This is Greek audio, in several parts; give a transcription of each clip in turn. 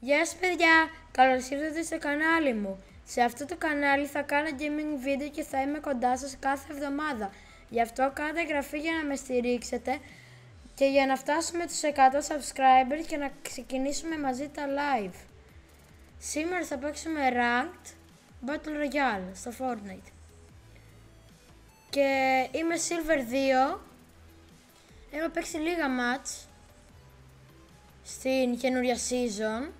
Γεια σας παιδιά, καλώς ήρθατε στο κανάλι μου. Σε αυτό το κανάλι θα κάνω gaming βίντεο και θα είμαι κοντά σας κάθε εβδομάδα. Γι' αυτό κάντε εγγραφή για να με στηρίξετε και για να φτάσουμε τους 100 subscribers και να ξεκινήσουμε μαζί τα live. Σήμερα θα παίξουμε Ranked Battle Royale στο Fortnite. Και είμαι Silver 2. Έχω παίξει λίγα match στην καινούρια season.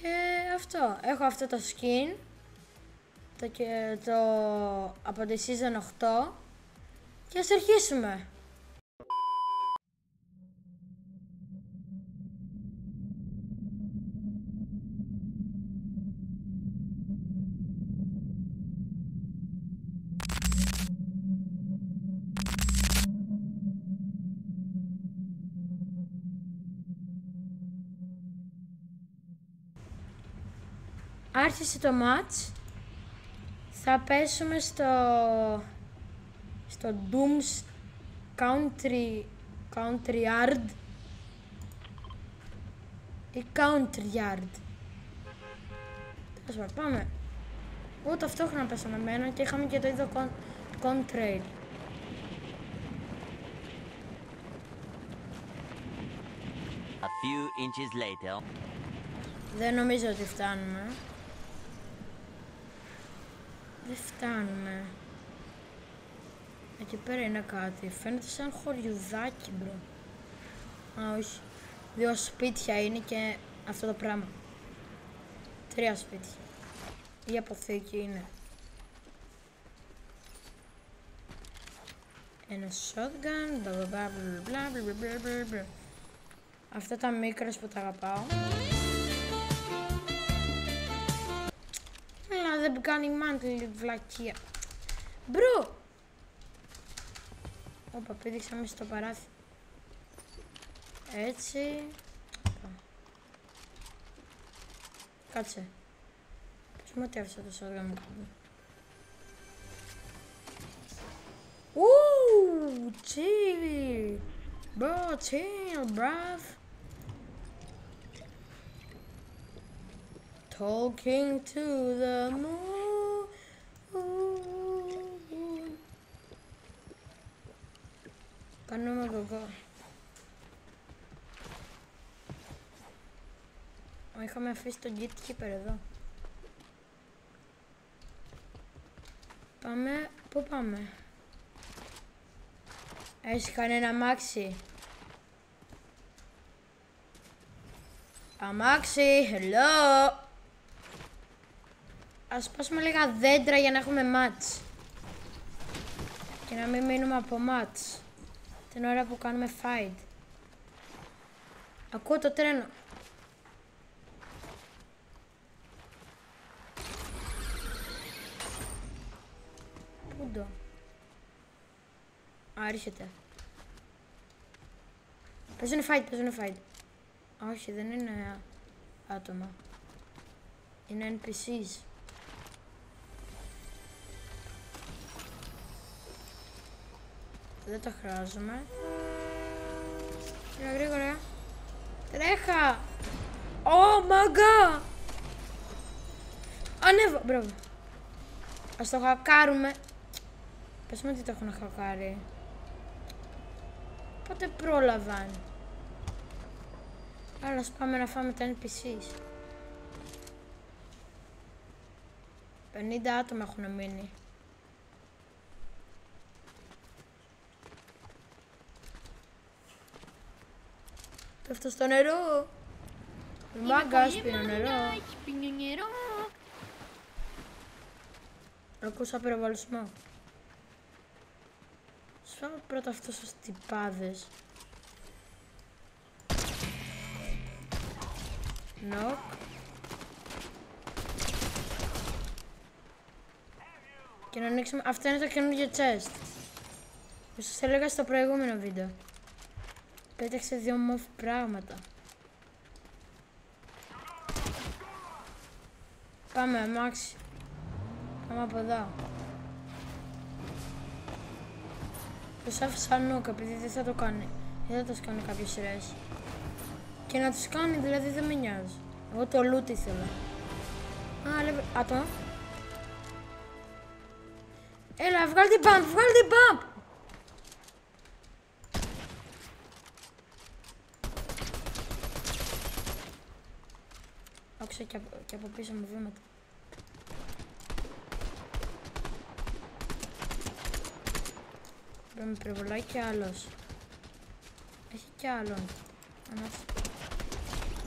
Και αυτό, έχω αυτό το skin από τη season 8 και ας αρχίσουμε. Άρχισε το match. Θα πέσουμε στο Doom's Country Yard ή Country Yard. Τέλος πάντων, πάμε. Εγώ ταυτόχρονα πέσαμε με ένα και είχαμε και το ίδιο Contrail. A few inches later. Δεν νομίζω ότι φτάνουμε. Δεν φτάνουμε. Εκεί πέρα είναι κάτι. Φαίνεται σαν χωριουδάκι, μπρο. Α, όχι. 2 σπίτια είναι και αυτό το πράγμα. 3 σπίτια. Η αποθήκη είναι. Ένα shotgun. Αυτά τα μικρές που τα αγαπάω. Αλλά δεν κάνει μάντλη βλακεία. Μπρο! Όπα, πήδηξα μέσα στο παράθυρο. Έτσι. Κάτσε. Πώς μου ότι άφησα το shotgun μου κάτω. Ου, chill. Bro, chill, bruv. Talking to the moon. Κάνουμε κοκό. Είχαμε αφήσει τον gatekeeper εδώ. Πάμε, πού πάμε? Έχει κανένα αμάξι? Αμάξι, hello. Ας σπάσουμε λίγα δέντρα για να έχουμε μάτς. Και να μην μείνουμε από μάτς την ώρα που κάνουμε fight. Ακούω το τρένο. Πού το? Άρχεται. Παίζουνε fight. Όχι, δεν είναι άτομα. Είναι NPCs. Δεν το χρειάζομαι. Γρήγορα. Τρέχα! Ω, μάγκα! Ανέβα! Μπράβο. Ας το χακάρουμε. Πες μου ότι το έχουν χακάρει. Πότε πρόλαβαν. Άρα ας πάμε να φάμε τα NPCs. 50 άτομα έχουν μείνει. Πέφτω στο νερό. Μάγκας, πίνω νερό. Ακούσα πυροβολισμό. Σφάμε πρώτα αυτούς τους τυπάδες. Νοκ. Και να ανοίξουμε. Αυτό είναι το καινούργιο chest. Όπως σας έλεγα στο προηγούμενο βίντεο. Πέταξε 2 μοβ πράγματα. Πάμε αμάξι. Πάμε από εδώ. Τους άφησα νουκ επειδή δεν θα το κάνει. Δεν θα το κάνει κάποιες σειρές. Και να τους κάνει, δηλαδή δεν με νοιάζει. Εγώ το loot ήθελα. Α, λέει άτομα. Έλα, βγάλ' την bump, βγάλ' την bump! Άκουσα και από πίσω μου βήματα. Με προβολάει κι άλλος. Έχει κι άλλον.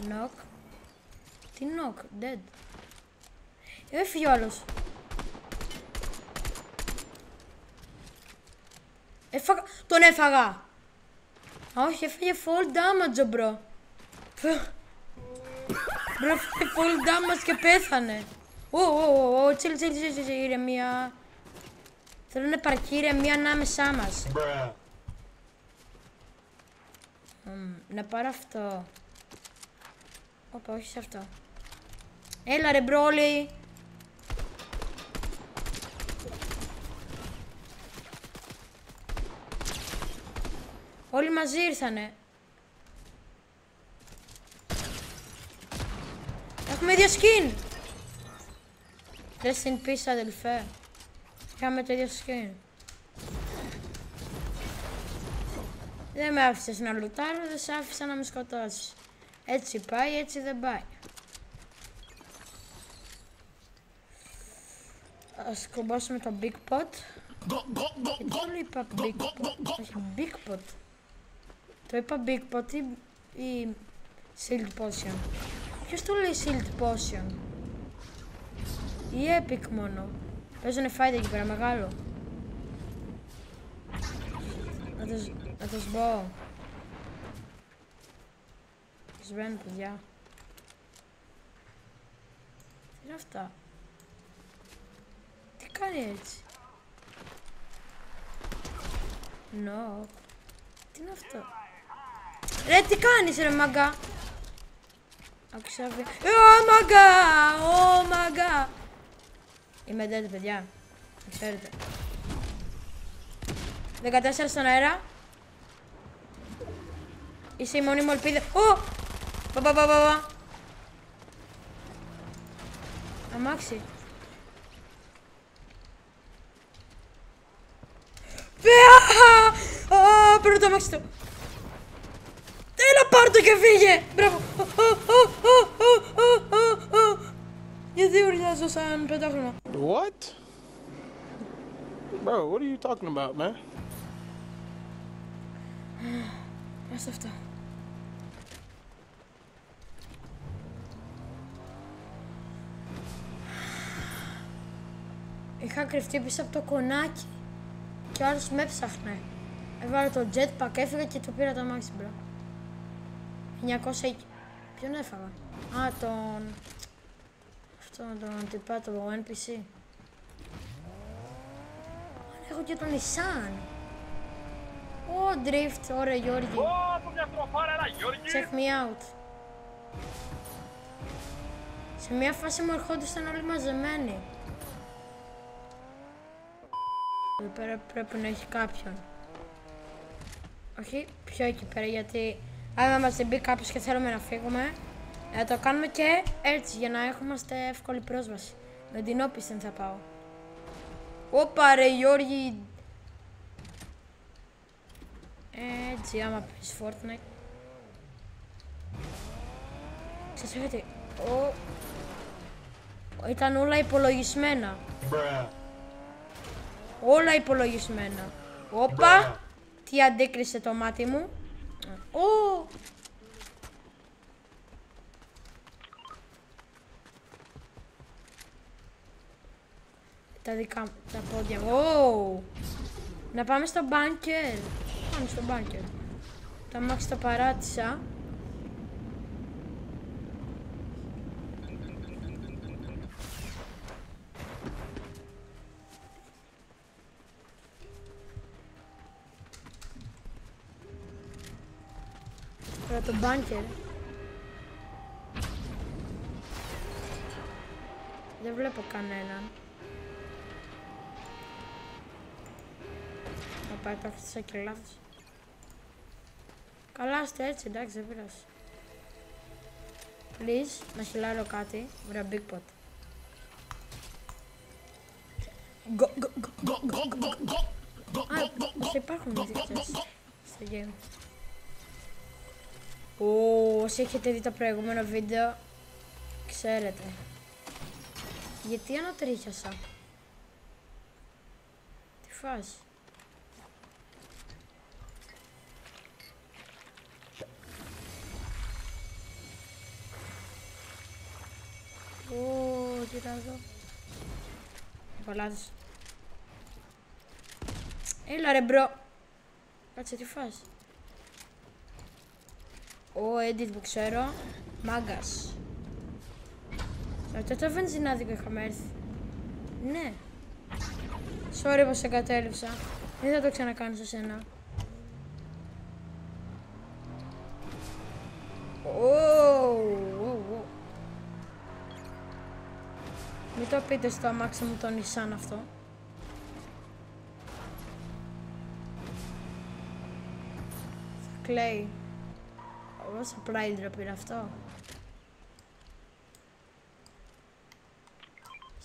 Knock. Τι knock, dead. Έφυγε ο άλλος. Τον έφαγα. Α, όχι, έφαγε full damage, bro. Μπρο, έφαγε full damage και πέθανε. Chill, ηρεμία. Θέλω να υπάρχει ηρεμία ανάμεσά μας. Να πάρω αυτό. Όπα, όχι σε αυτό. Έλα ρε μπρόλι. Όλοι μαζί ήρθανε. Έχουμε ίδιο skin. Rest in peace, αδελφέ. Είχαμε το ίδιο skin. Δεν με άφησες να λουτάρω, δεν σε άφησα να με σκοτώσεις. Έτσι πάει, έτσι δεν πάει. Ας κομπάσουμε το Big Pot. Γιατί το είπα Big Pot? Όχι, Big Pot. Το είπα Big Pot ή Shield Potion? Ποιος το λέει Shield Potion? Ή Epic μόνο? Παίζουνε fight εκεί πέρα, μεγάλο. Να το σμπώ. Σβαίνουν, παιδιά. Τι είναι αυτά? Τι κάνει έτσι? No. Τι είναι αυτό? Ρε, τι κάνεις ρε μάγκα? Άκουσα βία. Μάγκα! Είμαι dead, παιδιά. Ξέρετε. 14 στον αέρα. Είσαι η μόνη μου ελπίδα. Αμάξι. Παίρνω το αμάξι του. Έλα πάρ' το και φύγε. Μπράβο. Γιατί ουρλιάζω σαν πεντάχρονο? What? Bro, what are you talking about, man? Ας αυτά. Είχα κρυφτεί πίσω από το κονάκι και ο άλλος με έψαχνε. Έβαλε το jetpack, έφυγα και το πήρα το αμάξι, μπρο. 900. Ποιον έφαγα? Α, τον... αυτόν τον τυπά, το NPC. Έχω και τον Nissan. Ω, drift, ωραία Γιώργη. Check me out. Σε μια φάση μου ερχόντουσαν όλοι μαζεμένοι. Εδώ πέρα πρέπει να έχει κάποιον. Όχι, πιο εκεί πέρα, γιατί άμα μας μπει κάποιος και θέλουμε να φύγουμε, θα το κάνουμε και έτσι, για να έχουμε εύκολη πρόσβαση. Με την όπισθεν θα πάω. Όπα ρε Γιώργη. Έτσι, άμα πεις Fortnite. Ξέρετε, ήταν όλα υπολογισμένα. Όλα υπολογισμένα. Όπα! Τι αντίκρισε το μάτι μου. Τα δικά μου, τα πόδια μου. Να πάμε στο μπάνκερ. Πάμε στο μπάνκερ. Τα μάξι τα παράτησα. Τώρα το μπάνκερ. Δεν βλέπω κανέναν. Θα πάει το αφήσα και λάθος. Καλά είστε έτσι, εντάξει, δεν πειράζει. Please, να χιλάρω κάτι. Βρε, big pot. Α, θα υπάρχουν μυθικές στο game. Όσοι έχετε δει το προηγούμενο βίντεο, ξέρετε. Γιατί ανατρίχιασα. Τι φάση. Κοίτα εδώ. Παλάτης. Έλα ρε μπρο. Κάτσε, τι φάση. Edit που ξέρω. Μάγκας. Σε αυτό το βενζινάδικο είχαμε έρθει. Ναι. Sorry πως σε κατέληψα. Δεν θα το ξανακάνω σε σένα. Μην το πείτε στο αμάξι μου το Nissan αυτό. Θα κλαίει. Supply drop είναι αυτό.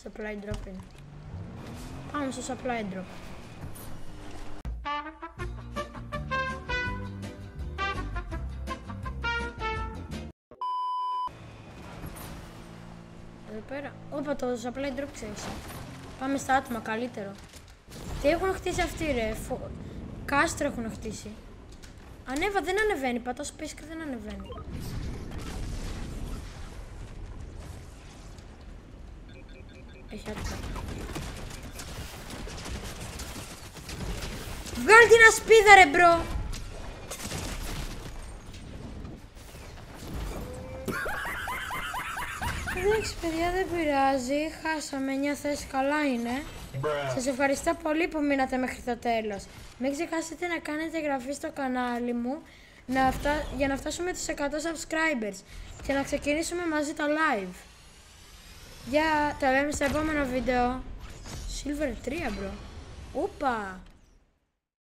Supply drop είναι. Πάμε στο supply drop. Εδώ πέρα. Όπα, το supply drop ξέρεις. Πάμε στα άτομα, καλύτερο. Τι έχουν χτίσει αυτοί ρε. Κάστρο έχουν χτίσει. Ανέβα, δεν ανεβαίνει. Πατάω space και δεν ανεβαίνει. Έχει άτομα. Βγάλ' την ασπίδα ρε μπρο. Εντάξει παιδιά, δεν πειράζει. Χάσαμε 9 θέσεις, καλά είναι. Σας ευχαριστώ πολύ που μείνατε μέχρι το τέλος. Μην ξεχάσετε να κάνετε εγγραφή στο κανάλι μου για να φτάσουμε τους 100 subscribers και να ξεκινήσουμε μαζί το live. Γεια, τα λέμε στο επόμενο βίντεο. Silver 3 bro. Ούπα.